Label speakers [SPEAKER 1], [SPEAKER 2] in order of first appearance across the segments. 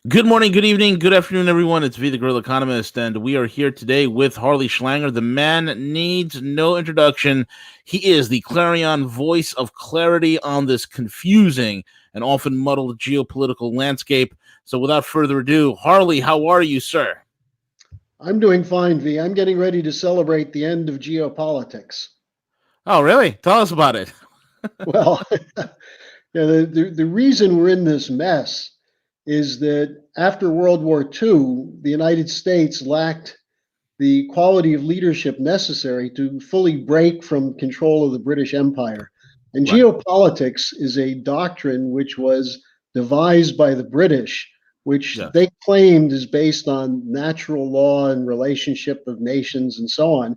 [SPEAKER 1] Good morning, good evening, good afternoon, everyone. It's V, the Guerrilla Economist, and we are here today with Harley Schlanger. The man needs no introduction. He is the clarion voice of clarity on this confusing and often muddled geopolitical landscape. So, without further ado, Harley, how are you, sir?
[SPEAKER 2] I'm doing fine, V. I'm getting ready to celebrate the end of geopolitics.
[SPEAKER 1] Oh, really? Tell us about it.
[SPEAKER 2] Well, the reason we're in this mess is that after World War II, the United States lacked the quality of leadership necessary to fully break from control of the British Empire. And
[SPEAKER 1] Right.
[SPEAKER 2] geopolitics is a doctrine which was devised by the British, which
[SPEAKER 1] Yes.
[SPEAKER 2] they claimed is based on natural law and relationship of nations and so on,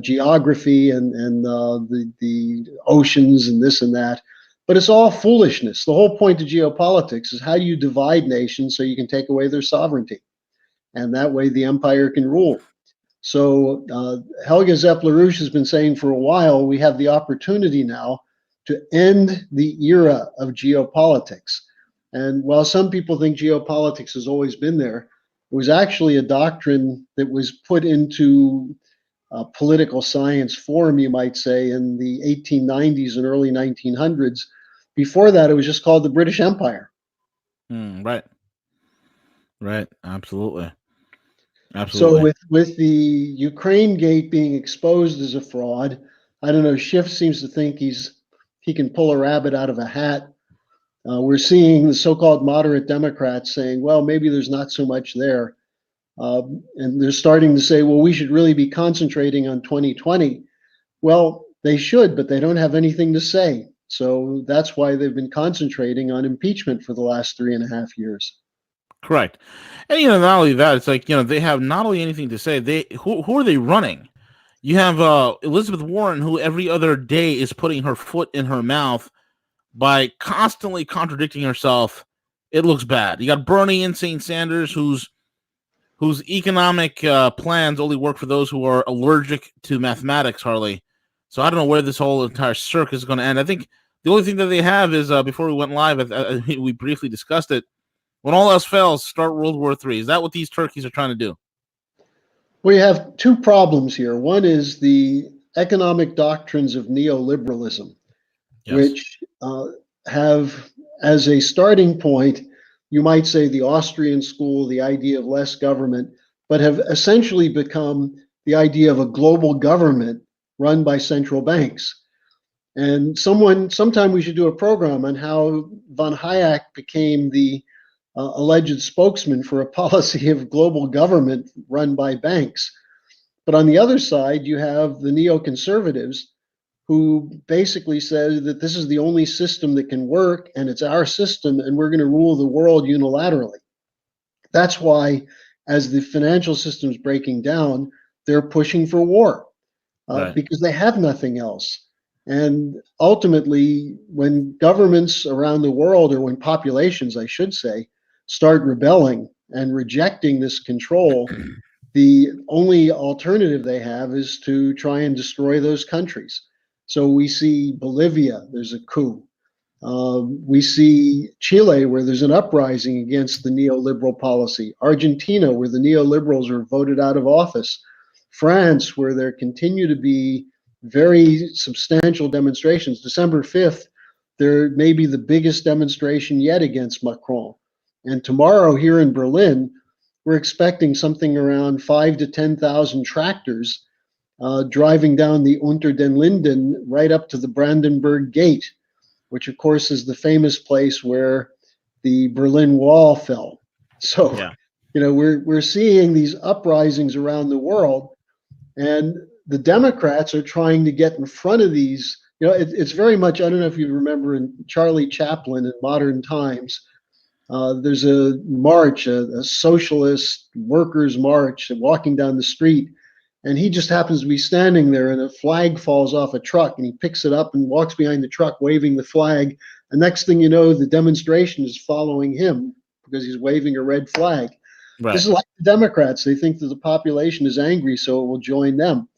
[SPEAKER 2] geography and the oceans and this and that. But it's all foolishness. The whole point of geopolitics is how do you divide nations so you can take away their sovereignty? And that way the empire can rule. So Helga Zepp-LaRouche has been saying for a while we have the opportunity now to end the era of geopolitics. And while some people think geopolitics has always been there, it was actually a doctrine that was put into political science form, you might say, in the 1890s and early 1900s. Before that, it was just called the British Empire.
[SPEAKER 1] Right. Right. Absolutely.
[SPEAKER 2] So
[SPEAKER 1] Absolutely.
[SPEAKER 2] with the Ukraine gate being exposed as a fraud, I don't know. Schiff seems to think he can pull a rabbit out of a hat. We're seeing the so-called moderate Democrats saying, well, maybe there's not so much there, and they're starting to say, well, we should really be concentrating on 2020. Well, they should, but they don't have anything to say. So that's why they've been concentrating on impeachment for the last 3.5 years.
[SPEAKER 1] Correct. And not only that, it's like, they have not only anything to say, who are they running? You have Elizabeth Warren, who every other day is putting her foot in her mouth by constantly contradicting herself. It looks bad. You got Bernie Insane Sanders, whose economic plans only work for those who are allergic to mathematics, Harley. So I don't know where this whole entire circus is going to end. I think the only thing that they have is before we went live, we briefly discussed it. When all else fails, start World War III. Is that what these turkeys are trying to do?
[SPEAKER 2] We have two problems here. One is the economic doctrines of neoliberalism,
[SPEAKER 1] Yes.
[SPEAKER 2] which have as a starting point, you might say the Austrian school, the idea of less government, but have essentially become the idea of a global government run by central banks. And sometime we should do a program on how von Hayek became the alleged spokesman for a policy of global government run by banks. But on the other side, you have the neoconservatives who basically said that this is the only system that can work and it's our system and we're going to rule the world unilaterally. That's why, as the financial system is breaking down, they're pushing for war
[SPEAKER 1] Right.
[SPEAKER 2] because they have nothing else. And ultimately, when governments around the world, or when populations, I should say, start rebelling and rejecting this control, the only alternative they have is to try and destroy those countries. So we see Bolivia, there's a coup. We see Chile, where there's an uprising against the neoliberal policy. Argentina, where the neoliberals are voted out of office. France, where there continue to be very substantial demonstrations. December 5th, there may be the biggest demonstration yet against Macron. And tomorrow here in Berlin, we're expecting something around 5 to 10,000 tractors driving down the Unter den Linden right up to the Brandenburg Gate, which of course is the famous place where the Berlin Wall fell. So,
[SPEAKER 1] Yeah.
[SPEAKER 2] we're seeing these uprisings around the world, and the Democrats are trying to get in front of these. It's very much. I don't know if you remember in Charlie Chaplin in Modern Times. There's a march, a socialist workers' march, walking down the street, and he just happens to be standing there, and a flag falls off a truck, and he picks it up and walks behind the truck, waving the flag. And next thing you know, the demonstration is following him because he's waving a red flag. This
[SPEAKER 1] Right.
[SPEAKER 2] is like the Democrats. They think that the population is angry, so it will join them.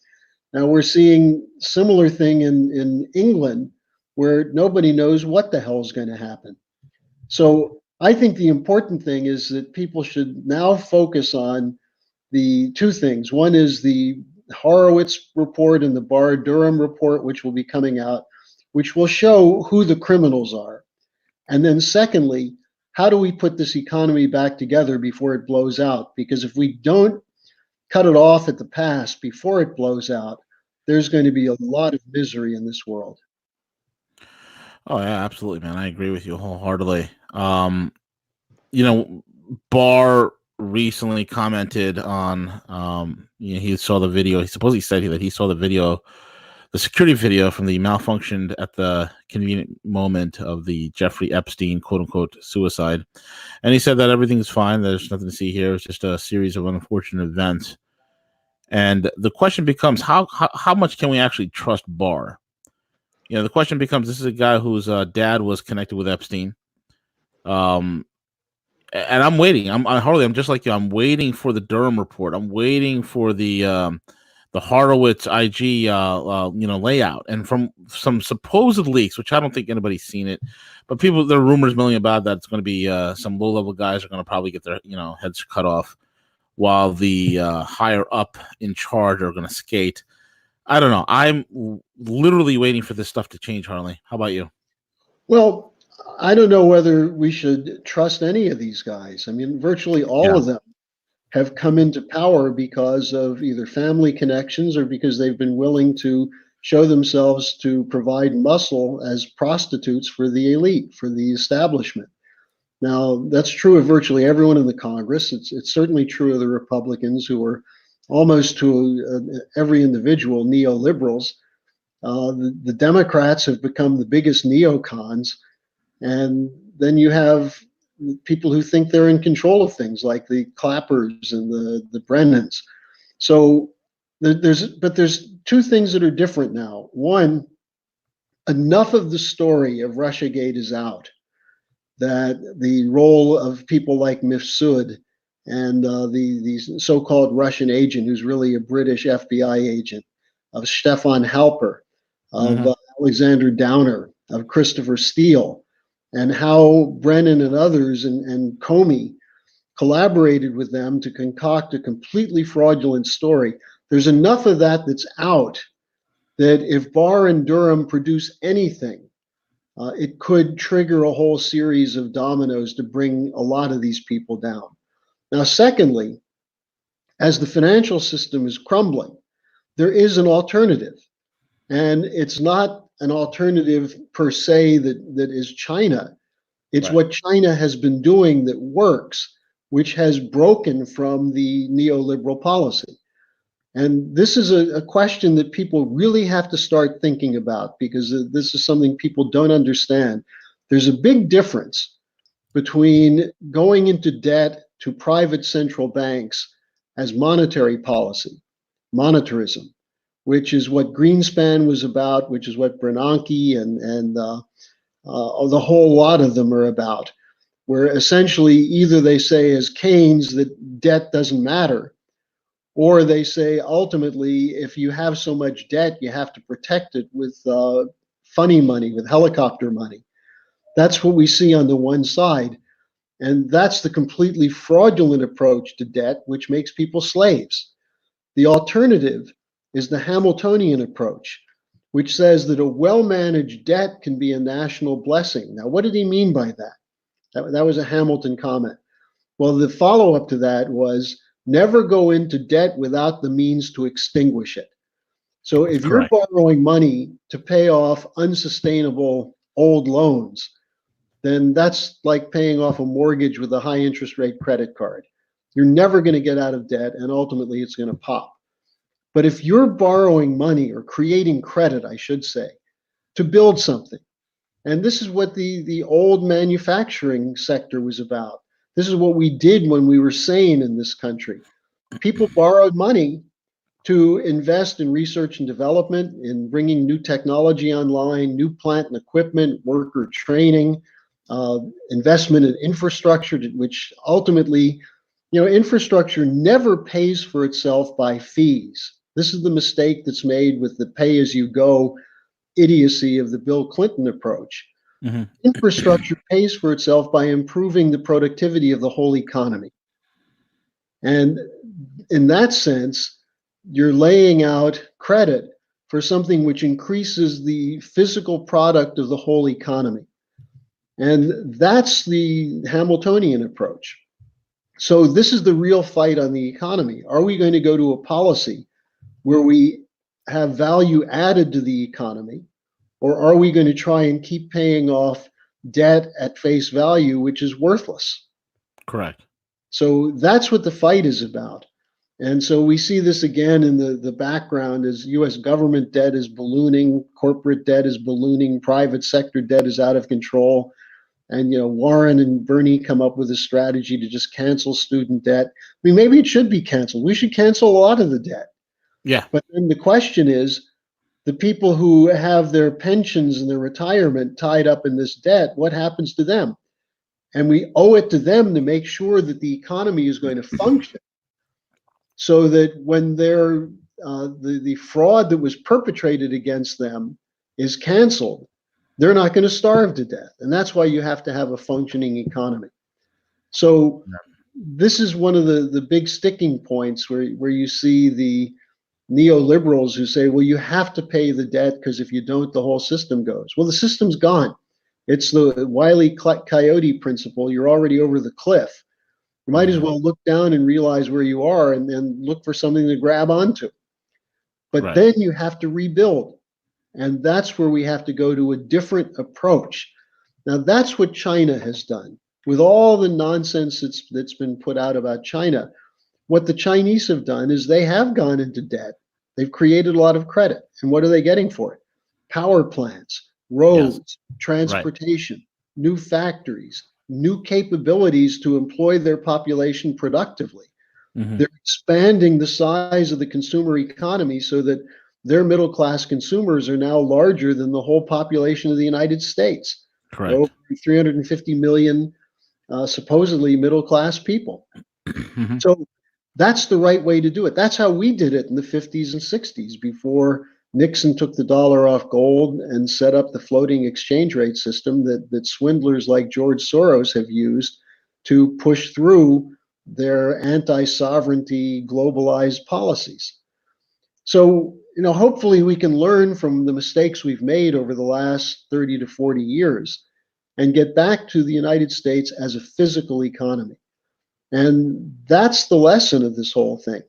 [SPEAKER 2] Now we're seeing similar thing in England, where nobody knows what the hell is going to happen. So I think the important thing is that people should now focus on the two things. One is the Horowitz report and the Barr-Durham report, which will be coming out, which will show who the criminals are. And then secondly, how do we put this economy back together before it blows out? Because if we don't cut it off at the pass before it blows out, there's going to be a lot of misery in this world.
[SPEAKER 1] Oh yeah, absolutely, man. I agree with you wholeheartedly. You know, Barr recently commented on, he saw the video. He supposedly said that he saw the video, the security video from the malfunctioned at the convenient moment of the Jeffrey Epstein quote unquote suicide. And he said that everything's fine. There's nothing to see here. It's just a series of unfortunate events. And the question becomes, how much can we actually trust Barr? The question becomes, this is a guy whose dad was connected with Epstein. And I'm waiting. Harley. I'm just like you. I'm waiting for the Durham report. I'm waiting for the Horowitz IG layout, and from some supposed leaks, which I don't think anybody's seen it, but there are rumors milling about that it's going to be some low level guys are going to probably get their heads cut off, while the higher up in charge are going to skate. I don't know. I'm literally waiting for this stuff to change, Harley. How about you?
[SPEAKER 2] Well, I don't know whether we should trust any of these guys. I mean, virtually all
[SPEAKER 1] Yeah.
[SPEAKER 2] of them have come into power because of either family connections or because they've been willing to show themselves to provide muscle as prostitutes for the elite, for the establishment. Now, that's true of virtually everyone in the Congress. It's certainly true of the Republicans, who are almost to every individual neoliberals. The Democrats have become the biggest neocons. And then you have people who think they're in control of things, like the Clappers and the Brennans. So there's two things that are different now. One, enough of the story of Russiagate is out that the role of people like Mifsud and the so-called Russian agent, who's really a British FBI agent, of Stefan Halper, of Alexander Downer, of Christopher Steele, and how Brennan and others and Comey collaborated with them to concoct a completely fraudulent story. There's enough of that that's out that if Barr and Durham produce anything, it could trigger a whole series of dominoes to bring a lot of these people down. Now, secondly, as the financial system is crumbling, there is an alternative. And it's not an alternative per se that is China. It's
[SPEAKER 1] Right.
[SPEAKER 2] what China has been doing that works, which has broken from the neoliberal policy. And this is a question that people really have to start thinking about, because this is something people don't understand. There's a big difference between going into debt to private central banks as monetary policy, monetarism, which is what Greenspan was about, which is what Bernanke and the whole lot of them are about, where essentially either they say, as Keynes, that debt doesn't matter, or they say ultimately, if you have so much debt, you have to protect it with funny money, with helicopter money. That's what we see on the one side. And that's the completely fraudulent approach to debt, which makes people slaves. The alternative is the Hamiltonian approach, which says that a well-managed debt can be a national blessing. Now, what did he mean by that? That was a Hamilton comment. Well, the follow-up to that was never go into debt without the means to extinguish it. So if you're
[SPEAKER 1] Correct.
[SPEAKER 2] borrowing money to pay off unsustainable old loans, then that's like paying off a mortgage with a high interest rate credit card. You're never going to get out of debt, and ultimately it's going to pop. But if you're borrowing money, or creating credit, I should say, to build something, and this is what the old manufacturing sector was about. This is what we did when we were sane in this country. People borrowed money to invest in research and development, in bringing new technology online, new plant and equipment, worker training, investment in infrastructure, which ultimately, infrastructure never pays for itself by fees. This is the mistake that's made with the pay-as-you-go idiocy of the Bill Clinton approach.
[SPEAKER 1] Hmm.
[SPEAKER 2] Infrastructure pays for itself by improving the productivity of the whole economy. And in that sense, you're laying out credit for something which increases the physical product of the whole economy. And that's the Hamiltonian approach. So, this is the real fight on the economy. Are we going to go to a policy where we have value added to the economy, or are we going to try and keep paying off debt at face value, which is worthless?
[SPEAKER 1] Correct.
[SPEAKER 2] So that's what the fight is about. And so we see this again in the background as US government debt is ballooning, corporate debt is ballooning, private sector debt is out of control. And Warren and Bernie come up with a strategy to just cancel student debt. I mean, maybe it should be canceled. We should cancel a lot of the debt.
[SPEAKER 1] Yeah.
[SPEAKER 2] But then the question is, the people who have their pensions and their retirement tied up in this debt, what happens to them? And we owe it to them to make sure that the economy is going to function so that when the fraud that was perpetrated against them is canceled, they're not going to starve to death. And that's why you have to have a functioning economy. So this is one of the big sticking points where you see the neoliberals who say, well, you have to pay the debt because if you don't, the whole system goes. Well, the system's gone. It's the Wile E. Coyote principle. You're already over the cliff. You might as well look down and realize where you are and then look for something to grab onto. But
[SPEAKER 1] Right.
[SPEAKER 2] then you have to rebuild. And that's where we have to go to a different approach. Now, that's what China has done. With all the nonsense that's been put out about China, what the Chinese have done is they have gone into debt. They've created a lot of credit. And what are they getting for it? Power plants,
[SPEAKER 1] Yes.
[SPEAKER 2] roads,
[SPEAKER 1] Right.
[SPEAKER 2] transportation, new factories, new capabilities to employ their population productively.
[SPEAKER 1] Hmm.
[SPEAKER 2] They're expanding the size of the consumer economy so that their middle class consumers are now larger than the whole population of the United States. Over
[SPEAKER 1] Correct.
[SPEAKER 2] 350 million supposedly middle class people.
[SPEAKER 1] Hmm.
[SPEAKER 2] So that's the right way to do it. That's how we did it in the 50s and 60s before Nixon took the dollar off gold and set up the floating exchange rate system that swindlers like George Soros have used to push through their anti-sovereignty globalized policies. So, hopefully we can learn from the mistakes we've made over the last 30 to 40 years and get back to the United States as a physical economy. And that's the lesson of this whole thing.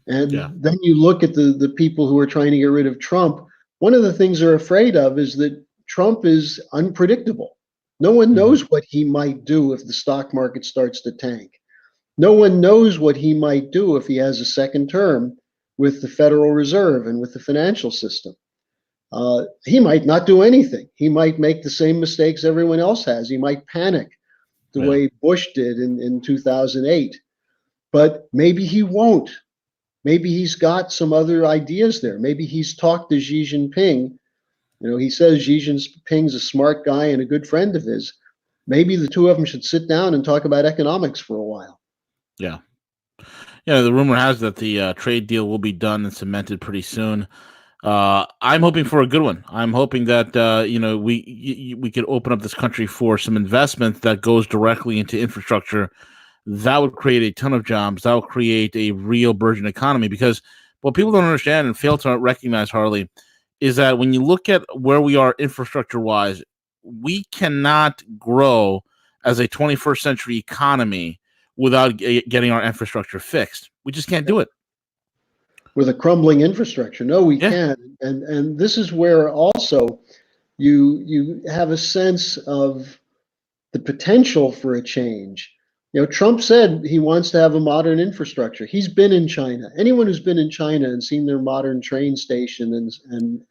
[SPEAKER 1] Yeah.
[SPEAKER 2] And then you look at the people who are trying to get rid of Trump. One of the things they're afraid of is that Trump is unpredictable. No one
[SPEAKER 1] Hmm.
[SPEAKER 2] knows what he might do if the stock market starts to tank. No one knows what he might do if he has a second term with the Federal Reserve and with the financial system. He might not do anything. He might make the same mistakes everyone else has. He might panic the
[SPEAKER 1] Yeah.
[SPEAKER 2] way Bush did in 2008. But maybe he won't. Maybe he's got some other ideas there. Maybe he's talked to Xi Jinping. He says Xi Jinping's a smart guy and a good friend of his. Maybe the two of them should sit down and talk about economics for a while.
[SPEAKER 1] Yeah. Yeah. The rumor has that the trade deal will be done and cemented pretty soon. I'm hoping for a good one. I'm hoping that we could open up this country for some investment that goes directly into infrastructure. That would create a ton of jobs. That would create a real burgeoning economy. Because what people don't understand and fail to recognize, Harley, is that when you look at where we are infrastructure wise, we cannot grow as a 21st century economy without getting our infrastructure fixed. We just can't do it.
[SPEAKER 2] With a crumbling infrastructure. No, we
[SPEAKER 1] Yeah.
[SPEAKER 2] can't. And this is where also you have a sense of the potential for a change. Trump said he wants to have a modern infrastructure. He's been in China. Anyone who's been in China and seen their modern train station and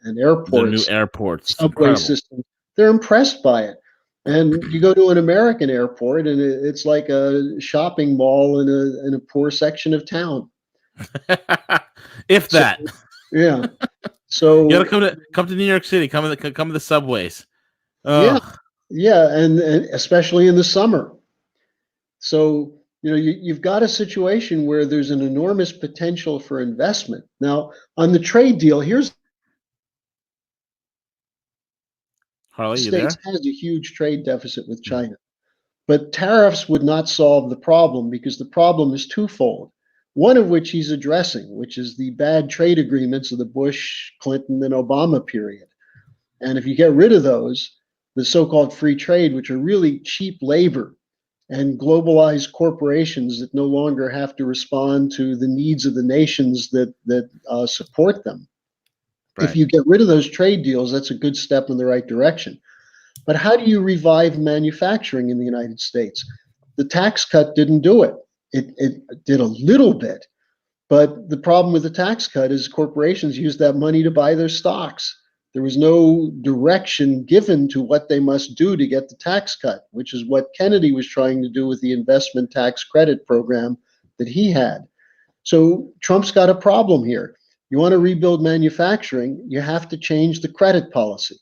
[SPEAKER 1] Their new
[SPEAKER 2] airports,
[SPEAKER 1] airports. It's
[SPEAKER 2] subway
[SPEAKER 1] incredible.
[SPEAKER 2] system, they're impressed by it. And you go to an American airport, and it's like a shopping mall in a poor section of town.
[SPEAKER 1] If
[SPEAKER 2] So
[SPEAKER 1] that.
[SPEAKER 2] yeah,
[SPEAKER 1] You gotta
[SPEAKER 2] so
[SPEAKER 1] come to New York City. Come to the subways.
[SPEAKER 2] yeah,
[SPEAKER 1] Oh,
[SPEAKER 2] yeah, and especially in the summer. So, you've got a situation where there's an enormous potential for investment. Now, on the trade deal, here's The
[SPEAKER 1] Harley, you
[SPEAKER 2] States
[SPEAKER 1] there?
[SPEAKER 2] has a huge trade deficit with
[SPEAKER 1] Mm.
[SPEAKER 2] China. But tariffs would not solve the problem because the problem is twofold. One of which he's addressing, which is the bad trade agreements of the Bush, Clinton, and Obama period. And if you get rid of those, the so called free trade, which are really cheap labor and globalized corporations that no longer have to respond to the needs of the nations that support them. If
[SPEAKER 1] Right.
[SPEAKER 2] you get rid of those trade deals, that's a good step in the right direction. But how do you revive manufacturing in the United States? The tax cut didn't do it. It did a little bit, but the problem with the tax cut is corporations use that money to buy their stocks. There was no direction given to what they must do to get the tax cut, which is what Kennedy was trying to do with the investment tax credit program that he had. So Trump's got a problem here. You want to rebuild manufacturing, you have to change the credit policy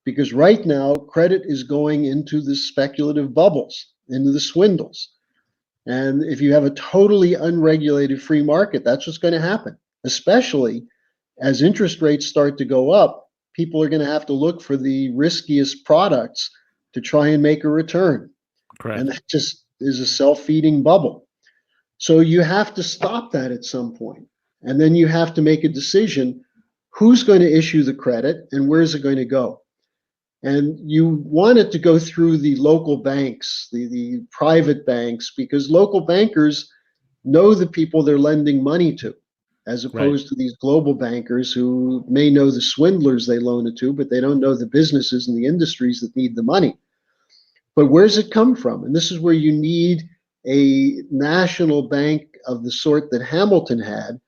[SPEAKER 2] because right now credit is going into the speculative bubbles, into the swindles. And if you have a totally unregulated free market, that's what's going to happen. Especially as interest rates start to go up, people are going to have to look for the riskiest products to try and make a return. And
[SPEAKER 1] Correct.
[SPEAKER 2] that just is a self-feeding bubble. So you have to stop that at some point. And then you have to make a decision who's going to issue the credit and where's it going to go. And you want it to go through the local banks, the private banks, because local bankers know the people they're lending money to, as
[SPEAKER 1] Right.
[SPEAKER 2] opposed to these global bankers who may know the swindlers they loan it to, but they don't know the businesses and the industries that need the money. But where's it come from? And this is where you need a national bank of the sort that Hamilton had,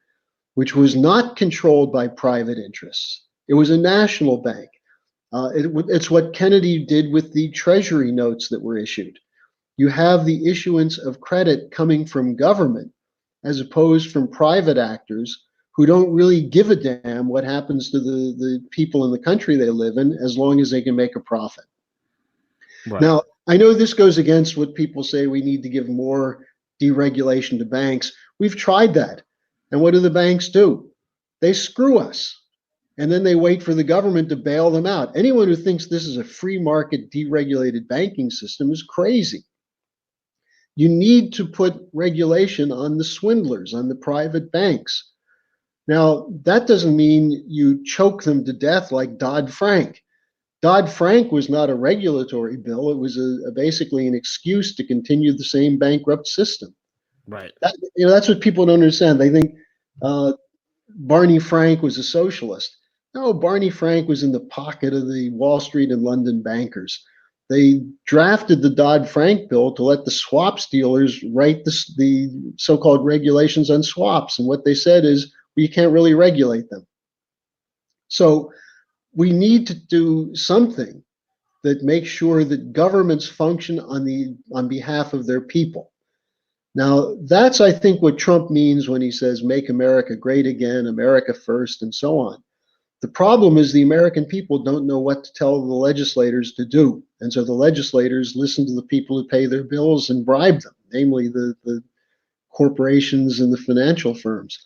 [SPEAKER 2] which was not controlled by private interests. It was a national bank. It's what Kennedy did with the Treasury notes that were issued. You have the issuance of credit coming from government as opposed from private actors who don't really give a damn what happens to the people in the country they live in as long as they can make a profit.
[SPEAKER 1] Right.
[SPEAKER 2] Now, I know this goes against what people say we need to give more deregulation to banks. We've tried that. And what do the banks do? They screw us. And then they wait for the government to bail them out. Anyone who thinks this is a free market, deregulated banking system is crazy. You need to put regulation on the swindlers, on the private banks. Now, that doesn't mean you choke them to death like Dodd-Frank. Dodd-Frank was not a regulatory bill. It was basically an excuse to continue the same bankrupt system.
[SPEAKER 1] Right.
[SPEAKER 2] That's what people don't understand. They think uh, Barney Frank was a socialist. No, Barney Frank was in the pocket of the Wall Street and London bankers. They drafted the Dodd-Frank bill to let the swaps dealers write the so-called regulations on swaps. And what they said is, well, you can't really regulate them. So we need to do something that makes sure that governments function on behalf of their people. Now, that's, I think, what Trump means when he says, make America great again, America first, and so on. The problem is the American people don't know what to tell the legislators to do. And so the legislators listen to the people who pay their bills and bribe them, namely the corporations and the financial firms.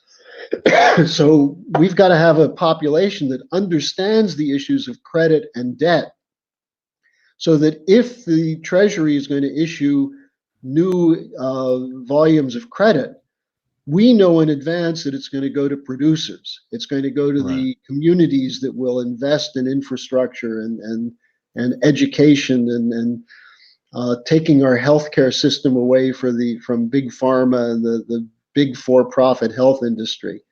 [SPEAKER 2] So we've got to have a population that understands the issues of credit and debt so that if the Treasury is going to issue new volumes of credit, we know in advance that it's going to go to producers. It's going to go to
[SPEAKER 1] Right.
[SPEAKER 2] the communities that will invest in infrastructure and education and taking our healthcare system away from big pharma and the big for-profit health industry.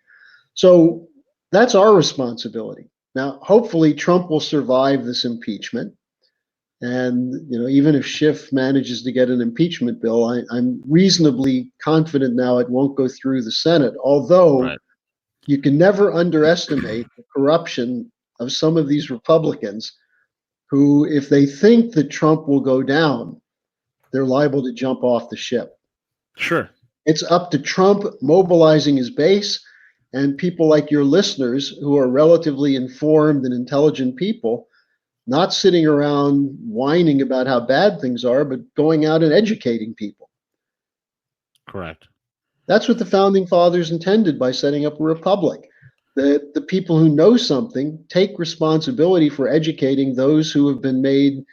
[SPEAKER 2] So that's our responsibility. Now, hopefully, Trump will survive this impeachment. And even if Schiff manages to get an impeachment bill, I'm reasonably confident now it won't go through the Senate. Although
[SPEAKER 1] Right.
[SPEAKER 2] you can never underestimate the corruption of some of these Republicans who, if they think that Trump will go down, they're liable to jump off the ship.
[SPEAKER 1] Sure.
[SPEAKER 2] It's up to Trump mobilizing his base and people like your listeners who are relatively informed and intelligent people not sitting around whining about how bad things are, but going out and educating people.
[SPEAKER 1] Correct.
[SPEAKER 2] That's what the founding fathers intended by setting up a republic. the people who know something take responsibility for educating those who have been made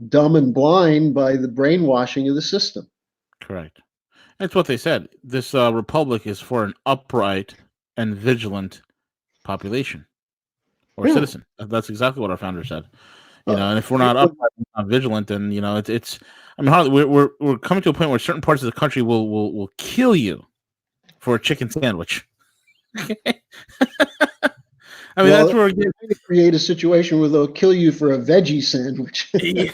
[SPEAKER 2] dumb and blind by the brainwashing of the system.
[SPEAKER 1] Correct. That's what they said. This republic is for an upright and vigilant population or
[SPEAKER 2] Yeah.
[SPEAKER 1] citizen. That's exactly what our founder said.
[SPEAKER 2] Uh,
[SPEAKER 1] And if we're not upright, we're not vigilant, then it's. I mean, Harley, we're coming to a point where certain parts of the country will kill you for a chicken sandwich. I mean, that's
[SPEAKER 2] well,
[SPEAKER 1] where we're
[SPEAKER 2] they're
[SPEAKER 1] getting.
[SPEAKER 2] trying to create a situation where they'll kill you for a veggie sandwich.
[SPEAKER 1] Yeah,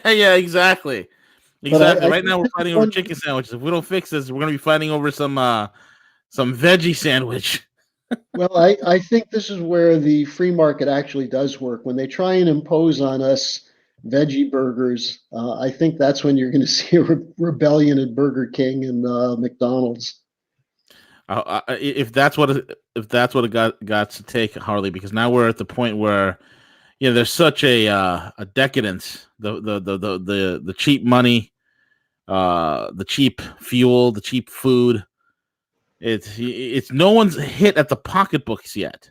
[SPEAKER 1] yeah, exactly.
[SPEAKER 2] But
[SPEAKER 1] Exactly.
[SPEAKER 2] I
[SPEAKER 1] Right
[SPEAKER 2] think
[SPEAKER 1] now we're
[SPEAKER 2] this is
[SPEAKER 1] fighting over
[SPEAKER 2] one.
[SPEAKER 1] chicken sandwiches. If we don't fix this, we're gonna be fighting over some veggie sandwich.
[SPEAKER 2] Well, I think this is where the free market actually does work. When they try and impose on us veggie burgers, I think that's when you're going to see a rebellion at Burger King and McDonald's.
[SPEAKER 1] If that's what it got to take, Harley, because now we're at the point where there's such a decadence. The cheap money, the cheap fuel, the cheap food. It's no one's hit at the pocketbooks yet,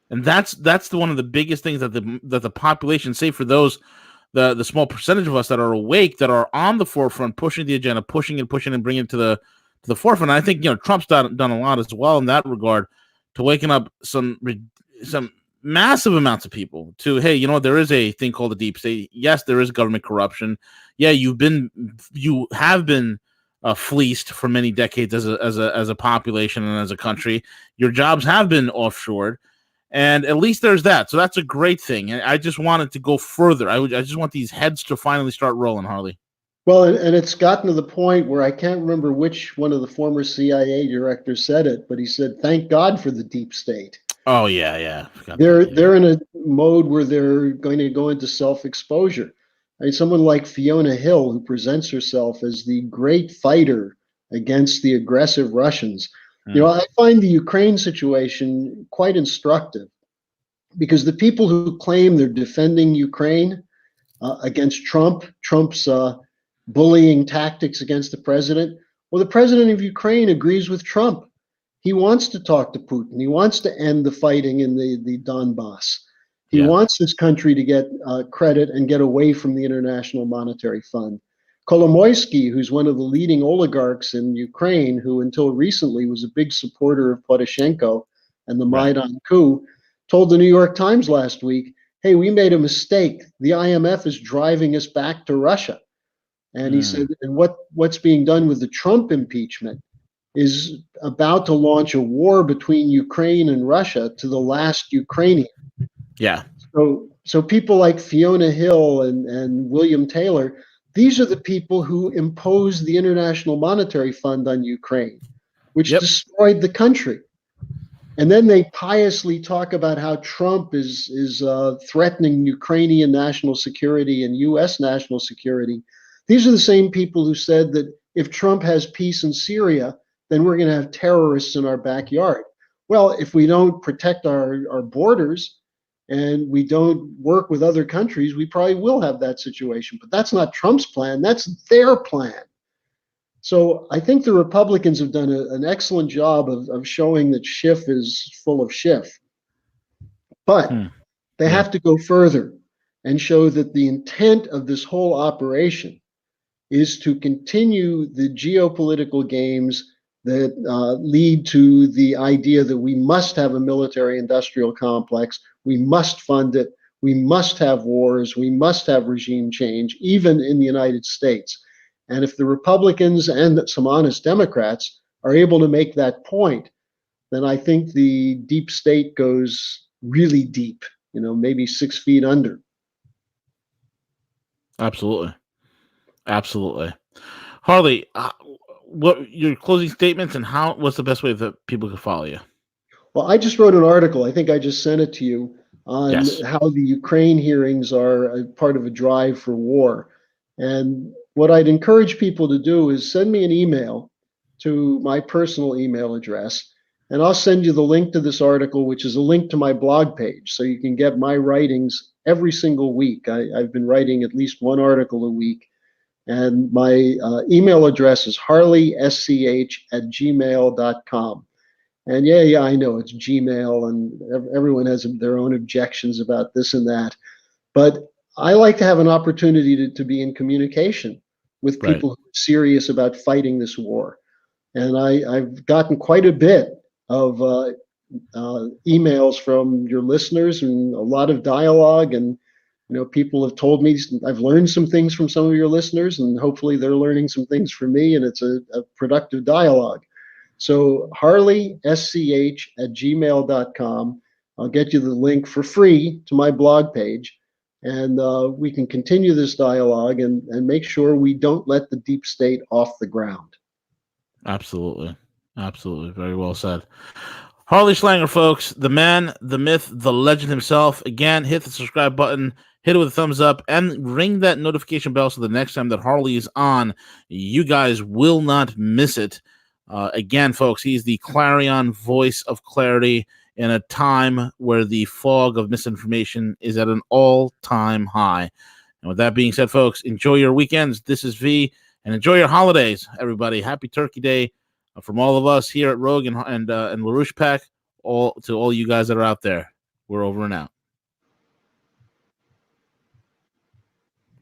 [SPEAKER 1] and that's one of the biggest things that the population, say for those the small percentage of us that are awake, that are on the forefront, pushing the agenda, pushing and bringing it to the forefront. And I think Trump's done a lot as well in that regard, to waking up some massive amounts of people to, hey, there is a thing called the deep state. Yes, there is government corruption. Yeah, you have been fleeced for many decades as a population and as a country. Your jobs have been offshored, and at least there's that. So that's a great thing. And I just wanted to go further. I just want these heads to finally start rolling, Harley.
[SPEAKER 2] Well, and it's gotten to the point where I can't remember which one of the former CIA directors said it, but he said, "Thank God for the deep state."
[SPEAKER 1] Oh yeah. Forgot
[SPEAKER 2] They're
[SPEAKER 1] that. Yeah.
[SPEAKER 2] they're in a mode where they're going to go into self-exposure. I mean, someone like Fiona Hill, who presents herself as the great fighter against the aggressive Russians.
[SPEAKER 1] Mm.
[SPEAKER 2] I find the Ukraine situation quite instructive because the people who claim they're defending Ukraine against Trump's bullying tactics against the president, well, the president of Ukraine agrees with Trump. He wants to talk to Putin. He wants to end the fighting in the Donbass. He
[SPEAKER 1] Yeah.
[SPEAKER 2] wants this country to get credit and get away from the International Monetary Fund. Kolomoisky, who's one of the leading oligarchs in Ukraine, who until recently was a big supporter of Poroshenko and the
[SPEAKER 1] Right.
[SPEAKER 2] Maidan coup, told the New York Times last week, "Hey, we made a mistake. The IMF is driving us back to Russia." And he
[SPEAKER 1] Mm.
[SPEAKER 2] said, and what's being done with the Trump impeachment is about to launch a war between Ukraine and Russia to the last Ukrainian.
[SPEAKER 1] Yeah.
[SPEAKER 2] So people like Fiona Hill and William Taylor, these are the people who imposed the International Monetary Fund on Ukraine, which
[SPEAKER 1] Yep.
[SPEAKER 2] destroyed the country. And then they piously talk about how Trump is threatening Ukrainian national security and U.S. national security. These are the same people who said that if Trump has peace in Syria, then we're going to have terrorists in our backyard. Well, if we don't protect our borders and we don't work with other countries, we probably will have that situation. But that's not Trump's plan, that's their plan. So I think the Republicans have done an excellent job of showing that Schiff is full of Schiff. But
[SPEAKER 1] Hmm.
[SPEAKER 2] they
[SPEAKER 1] Yeah.
[SPEAKER 2] have to go further and show that the intent of this whole operation is to continue the geopolitical games that lead to the idea that we must have a military industrial complex, we must fund it, we must have wars, we must have regime change, even in the United States. And if the Republicans and some honest Democrats are able to make that point, then I think the deep state goes really deep, maybe 6 feet under.
[SPEAKER 1] Absolutely. Absolutely. Harley, what your closing statements and what's the best way that people can follow you?
[SPEAKER 2] Well, I just wrote an article, I think I just sent it to you, on
[SPEAKER 1] Yes.
[SPEAKER 2] how the Ukraine hearings are a part of a drive for war. And what I'd encourage people to do is send me an email to my personal email address, and I'll send you the link to this article, which is a link to my blog page. So you can get my writings every single week. I've been writing at least one article a week. And my email address is harleysch@gmail.com. And yeah, I know it's Gmail, and everyone has their own objections about this and that. But I like to have an opportunity to be in communication with
[SPEAKER 1] Right.
[SPEAKER 2] people who are serious about fighting this war. And I've gotten quite a bit of emails from your listeners and a lot of dialogue. And people have told me I've learned some things from some of your listeners, and hopefully they're learning some things from me, and it's a productive dialogue. So Harley, SCH at gmail.com. I'll get you the link for free to my blog page. And we can continue this dialogue and make sure we don't let the deep state off the ground.
[SPEAKER 1] Absolutely. Absolutely. Very well said. Harley Schlanger, folks, the man, the myth, the legend himself. Again, hit the subscribe button, hit it with a thumbs up, and ring that notification bell so the next time that Harley is on, you guys will not miss it. Again, folks, he's the clarion voice of clarity in a time where the fog of misinformation is at an all-time high. And with that being said, folks, enjoy your weekends. This is V, and enjoy your holidays, everybody. Happy Turkey Day from all of us here at Rogue and LaRouche Pack, all to all you guys that are out there. We're over and out.